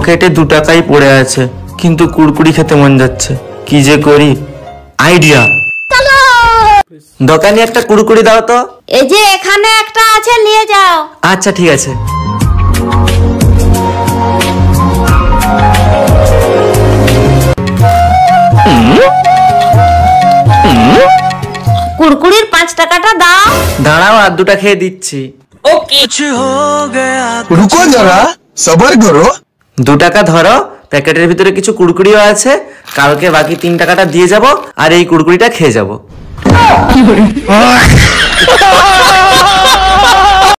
পকেটে 2 টাকাই পড়ে আছে, কিন্তু কুড়কুড়ি খেতে মন যাচ্ছে। কি যে করি? আইডিয়া! দোকানে একটা কুড়কুড়ি দাও তো। এই যে এখানে একটা আছে, নিয়ে যাও। আচ্ছা ঠিক আছে। কুড়কুড়ির 5 টাকাটা দাও। দাঁড়াও, আর 2টা খেয়ে দিচ্ছি। रुको जरा सबर करो। 2 টাকা ধরো, প্যাকেটের ভিতরে কিছু কুড়কুড়িও আছে। কালকে বাকি 3 টাকাটা দিয়ে যাব, আর এই কুড়কুড়িটা খেয়ে যাব।